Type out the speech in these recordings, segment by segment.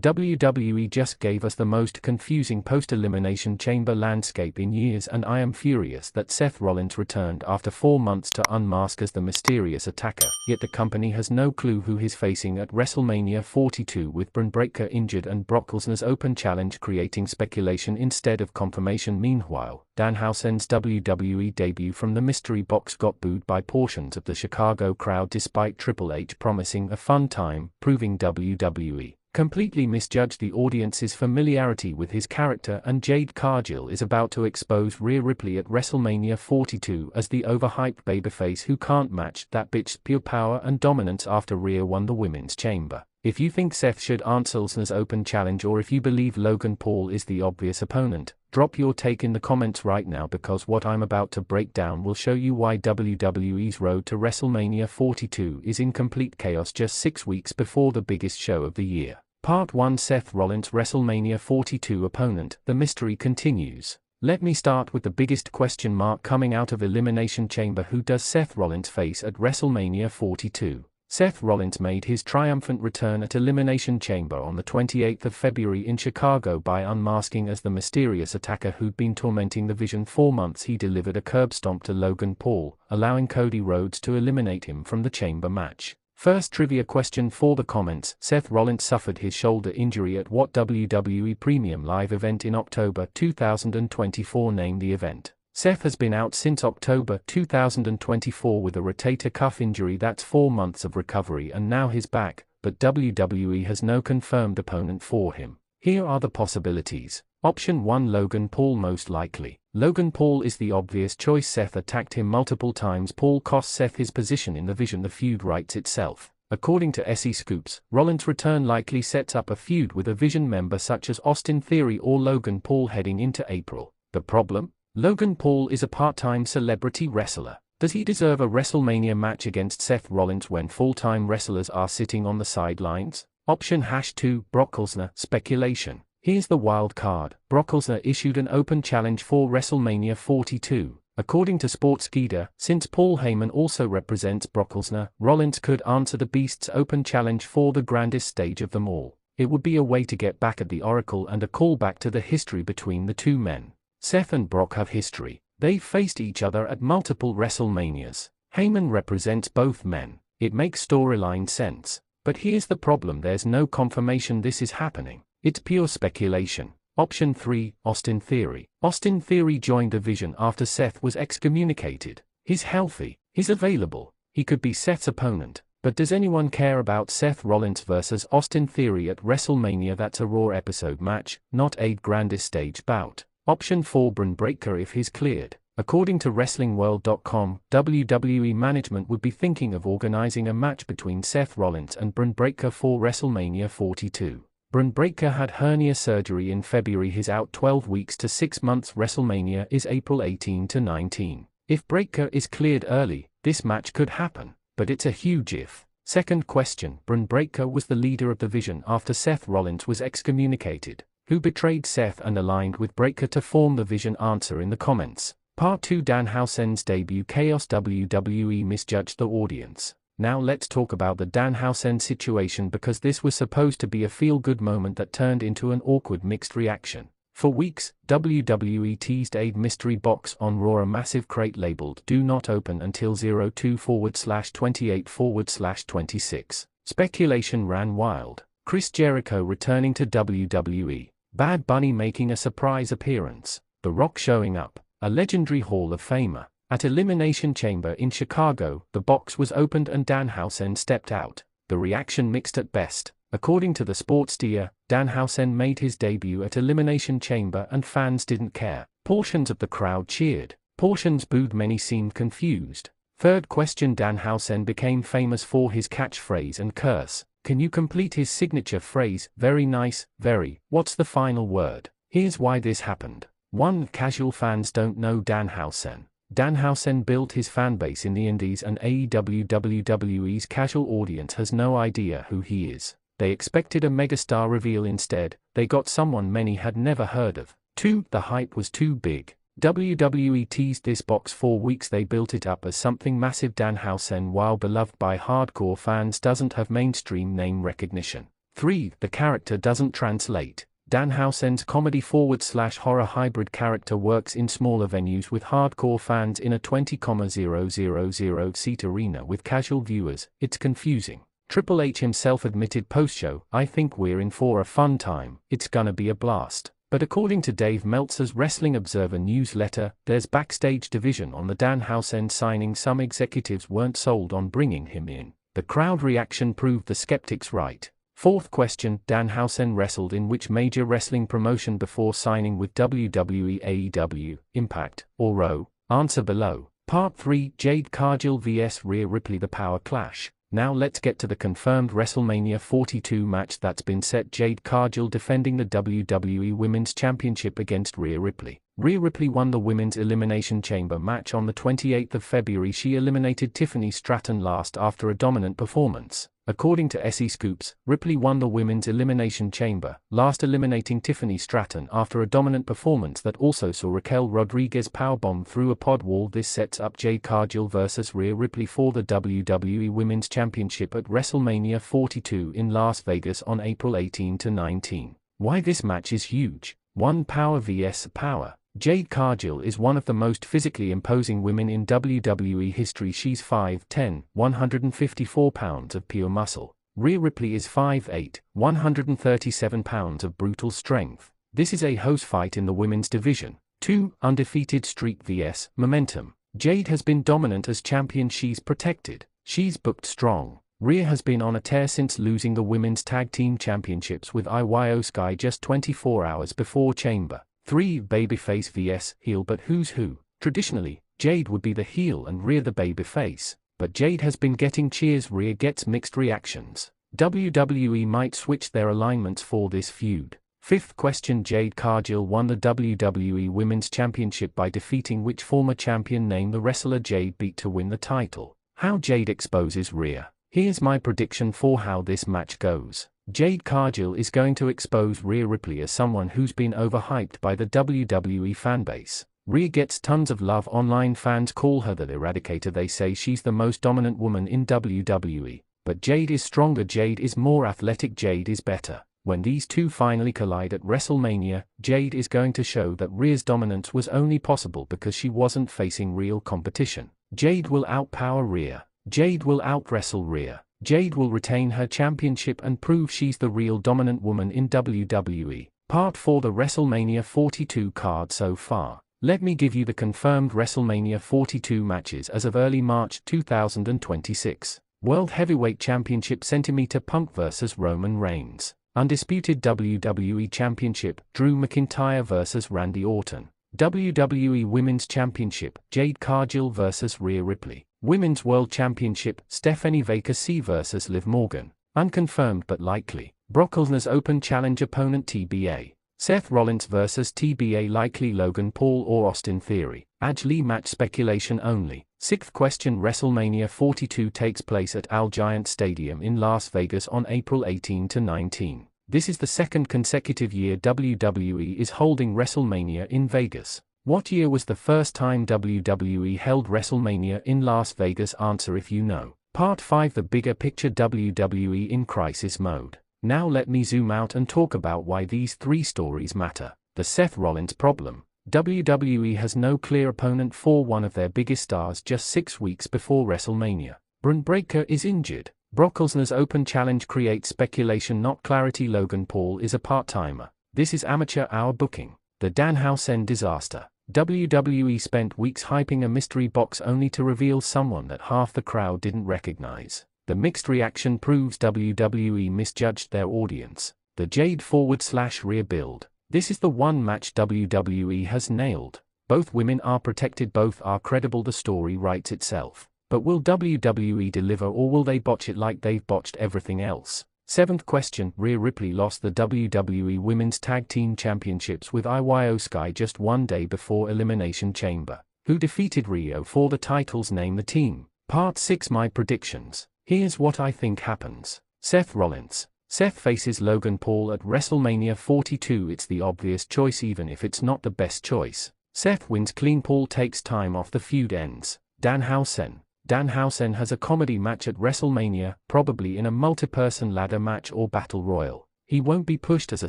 WWE just gave us the most confusing post-Elimination Chamber landscape in years, and I am furious that Seth Rollins returned after 4 months to unmask as the mysterious attacker, yet the company has no clue who he's facing at WrestleMania 42, with Braun Breaker injured and Brock Lesnar's open challenge creating speculation instead of confirmation. Meanwhile, Danhausen's WWE debut from the mystery box got booed by portions of the Chicago crowd despite Triple H promising a fun time, proving WWE completely misjudged the audience's familiarity with his character. And Jade Cargill is about to expose Rhea Ripley at WrestleMania 42 as the overhyped babyface who can't match that bitch's pure power and dominance after Rhea won the Women's Chamber. If you think Seth should answer Lesnar's open challenge, or if you believe Logan Paul is the obvious opponent, drop your take in the comments right now, because what I'm about to break down will show you why WWE's road to WrestleMania 42 is in complete chaos just 6 weeks before the biggest show of the year. Part 1: Seth Rollins' WrestleMania 42 opponent. The mystery continues. Let me start with the biggest question mark coming out of Elimination Chamber: who does Seth Rollins face at WrestleMania 42? Seth Rollins made his triumphant return at Elimination Chamber on the 28th of February in Chicago by unmasking as the mysterious attacker who'd been tormenting the Vision 4 months. He delivered a curb stomp to Logan Paul, allowing Cody Rhodes to eliminate him from the Chamber match. First trivia question for the comments: Seth Rollins suffered his shoulder injury at what WWE Premium Live event in October 2024? Name the event. Seth has been out since October 2024 with a rotator cuff injury. That's 4 months of recovery, and now he's back, but WWE has no confirmed opponent for him. Here are the possibilities. Option 1: Logan Paul. Most likely, Logan Paul is the obvious choice. Seth attacked him multiple times. Paul cost Seth his position in the Vision. The feud writes itself. According to SE Scoops, Rollins' return likely sets up a feud with a Vision member such as Austin Theory or Logan Paul heading into April. The problem? Logan Paul is a part-time celebrity wrestler. Does he deserve a WrestleMania match against Seth Rollins when full-time wrestlers are sitting on the sidelines? Option 2: Brock Lesnar. Speculation. Here's the wild card. Brock Lesnar issued an open challenge for WrestleMania 42. According to Sportskeeda, since Paul Heyman also represents Brock Lesnar, Rollins could answer the Beast's open challenge for the grandest stage of them all. It would be a way to get back at the Oracle and a callback to the history between the two men. Seth and Brock have history. They've faced each other at multiple WrestleManias. Heyman represents both men. It makes storyline sense. But here's the problem: there's no confirmation this is happening. It's pure speculation. Option 3: Austin Theory. Austin Theory joined the Vision after Seth was excommunicated. He's healthy. He's available. He could be Seth's opponent. But does anyone care about Seth Rollins versus Austin Theory at WrestleMania? That's a Raw episode match, not a grandest stage bout. Option 4: Braun Breaker if he's cleared. According to WrestlingWorld.com, WWE management would be thinking of organizing a match between Seth Rollins and Braun Breaker for WrestleMania 42. Braun Breaker had hernia surgery in February. He's out 12 weeks to 6 months. WrestleMania is April 18 to 19. If Breaker is cleared early, this match could happen, but it's a huge if. Second question: Braun Breaker was the leader of the Vision after Seth Rollins was excommunicated. Who betrayed Seth and aligned with Breaker to form the Vision? Answer in the comments. Part 2: Danhausen's debut chaos. WWE misjudged the audience. Now let's talk about the Danhausen situation, because this was supposed to be a feel-good moment that turned into an awkward mixed reaction. For weeks, WWE teased a mystery box on Raw, a massive crate labeled "Do Not Open Until 02/28/26." Speculation ran wild. Chris Jericho returning to WWE. Bad Bunny making a surprise appearance. The Rock showing up. A legendary Hall of Famer. At Elimination Chamber in Chicago, the box was opened and Danhausen stepped out. The reaction mixed at best. According to the Sportskeeda, Danhausen made his debut at Elimination Chamber and fans didn't care. Portions of the crowd cheered. Portions booed. Many seemed confused. Third question: Danhausen became famous for his catchphrase and curse. Can you complete his signature phrase? Very nice, very. What's the final word? Here's why this happened. 1. Casual fans don't know Danhausen. Danhausen built his fanbase in the Indies, and WWE's casual audience has no idea who he is. They expected a megastar reveal. Instead, they got someone many had never heard of. 2. The hype was too big. WWE teased this box for weeks. They built it up as something massive. Danhausen, while beloved by hardcore fans, doesn't have mainstream name recognition. 3. The character doesn't translate. Danhausen's comedy/horror hybrid character works in smaller venues with hardcore fans in a 20,000 seat arena with casual viewers. It's confusing. Triple H himself admitted post-show, "I think we're in for a fun time, it's gonna be a blast." But according to Dave Meltzer's Wrestling Observer newsletter, there's backstage division on the Danhausen signing. Some executives weren't sold on bringing him in. The crowd reaction proved the skeptics right. Fourth question, Danhausen wrestled in which major wrestling promotion before signing with WWE, AEW, Impact, or Raw? Answer below. Part 3, Jade Cargill vs Rhea Ripley, the Power Clash. Now let's get to the confirmed WrestleMania 42 match that's been set. Jade Cargill defending the WWE Women's Championship against Rhea Ripley. Rhea Ripley won the Women's Elimination Chamber match on the 28th of February. She eliminated Tiffany Stratton last after a dominant performance. According to SE Scoops, Ripley won the Women's Elimination Chamber, last eliminating Tiffany Stratton after a dominant performance that also saw Raquel Rodriguez powerbomb through a pod wall. This sets up Jade Cargill vs Rhea Ripley for the WWE Women's Championship at WrestleMania 42 in Las Vegas on April 18 to 19. Why this match is huge. 1. Power vs Power. Jade Cargill is one of the most physically imposing women in WWE history. She's 5'10", 154 pounds of pure muscle. Rhea Ripley is 5'8", 137 pounds of brutal strength. This is a hose fight in the women's division. 2. Undefeated streak vs momentum. Jade has been dominant as champion. She's protected. She's booked strong. Rhea has been on a tear since losing the Women's Tag Team Championships with Io Sky just 24 hours before Chamber. 3. Babyface vs heel. But who's who? Traditionally, Jade would be the heel and Rhea the babyface. But Jade has been getting cheers. Rhea gets mixed reactions. WWE might switch their alignments for this feud. Fifth question, Jade Cargill won the WWE Women's Championship by defeating which former champion? Name the wrestler Jade beat to win the title. How Jade exposes Rhea. Here's my prediction for how this match goes. Jade Cargill is going to expose Rhea Ripley as someone who's been overhyped by the WWE fanbase. Rhea gets tons of love online. Fans call her the Eradicator. They say she's the most dominant woman in WWE. But Jade is stronger. Jade is more athletic. Jade is better. When these two finally collide at WrestleMania, Jade is going to show that Rhea's dominance was only possible because she wasn't facing real competition. Jade will outpower Rhea. Jade will out-wrestle Rhea. Jade will retain her championship and prove she's the real dominant woman in WWE. Part 4, the WrestleMania 42 card so far. Let me give you the confirmed WrestleMania 42 matches as of early March 2026. World Heavyweight Championship, Centimeter Punk vs Roman Reigns. Undisputed WWE Championship, Drew McIntyre vs Randy Orton. WWE Women's Championship, Jade Cargill vs Rhea Ripley. Women's World Championship, Stephanie Vaquer vs Liv Morgan. Unconfirmed but likely. Brock Lesnar's Open Challenge opponent TBA. Seth Rollins vs TBA, likely Logan Paul or Austin Theory. Lee match speculation only. Sixth question, WrestleMania 42 takes place at Allegiant Stadium in Las Vegas on April 18 to 19. This is the second consecutive year WWE is holding WrestleMania in Vegas. What year was the first time WWE held WrestleMania in Las Vegas? Answer if you know. Part 5, the bigger picture, WWE in crisis mode. Now let me zoom out and talk about why these three stories matter. The Seth Rollins problem. WWE has no clear opponent for one of their biggest stars just 6 weeks before WrestleMania. Braun Breaker is injured. Brock Lesnar's Open Challenge creates speculation, not clarity. Logan Paul is a part-timer. This is amateur hour booking. The Danhausen disaster. WWE spent weeks hyping a mystery box only to reveal someone that half the crowd didn't recognize. The mixed reaction proves WWE misjudged their audience. The Jade /Rhea build. This is the one match WWE has nailed. Both women are protected, both are credible, the story writes itself. But will WWE deliver, or will they botch it like they've botched everything else? Seventh question, Rhea Ripley lost the WWE Women's Tag Team Championships with Io Sky just 1 day before Elimination Chamber. Who defeated Rhea for the titles? Name the team. Part 6, my predictions. Here's what I think happens. Seth Rollins. Seth faces Logan Paul at WrestleMania 42. It's the obvious choice even if it's not the best choice. Seth wins clean. Paul takes time off. The feud ends. Danhausen. Danhausen has a comedy match at WrestleMania, probably in a multi-person ladder match or battle royal. He won't be pushed as a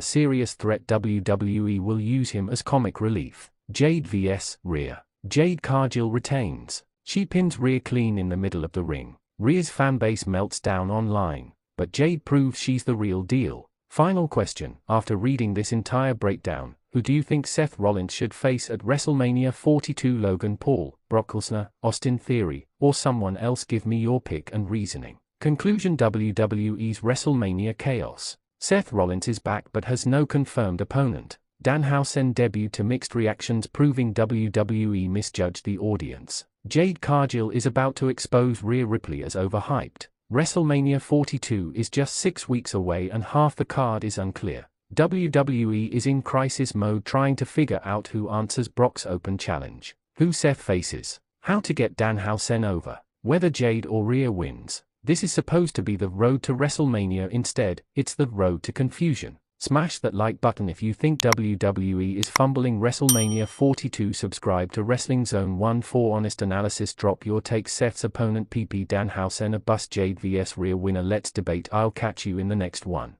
serious threat. WWE will use him as comic relief. Jade vs. Rhea. Jade Cargill retains. She pins Rhea clean in the middle of the ring. Rhea's fanbase melts down online, but Jade proves she's the real deal. Final question: after reading this entire breakdown, who do you think Seth Rollins should face at WrestleMania 42? Logan Paul, Brock Lesnar, Austin Theory, or someone else? Give me your pick and reasoning. Conclusion: WWE's WrestleMania chaos. Seth Rollins is back but has no confirmed opponent. Danhausen debut to mixed reactions, proving WWE misjudged the audience. Jade Cargill is about to expose Rhea Ripley as overhyped. WrestleMania 42 is just 6 weeks away and half the card is unclear. WWE is in crisis mode trying to figure out who answers Brock's open challenge, who Seth faces, how to get Danhausen over, whether Jade or Rhea wins. This is supposed to be the road to WrestleMania. Instead, it's the road to confusion. Smash that like button if you think WWE is fumbling WrestleMania 42. Subscribe to Wrestling Zone 1 for honest analysis. Drop your take. Seth's opponent PP Danhausen a bust. Jade vs Rhea winner. Let's debate. I'll catch you in the next one.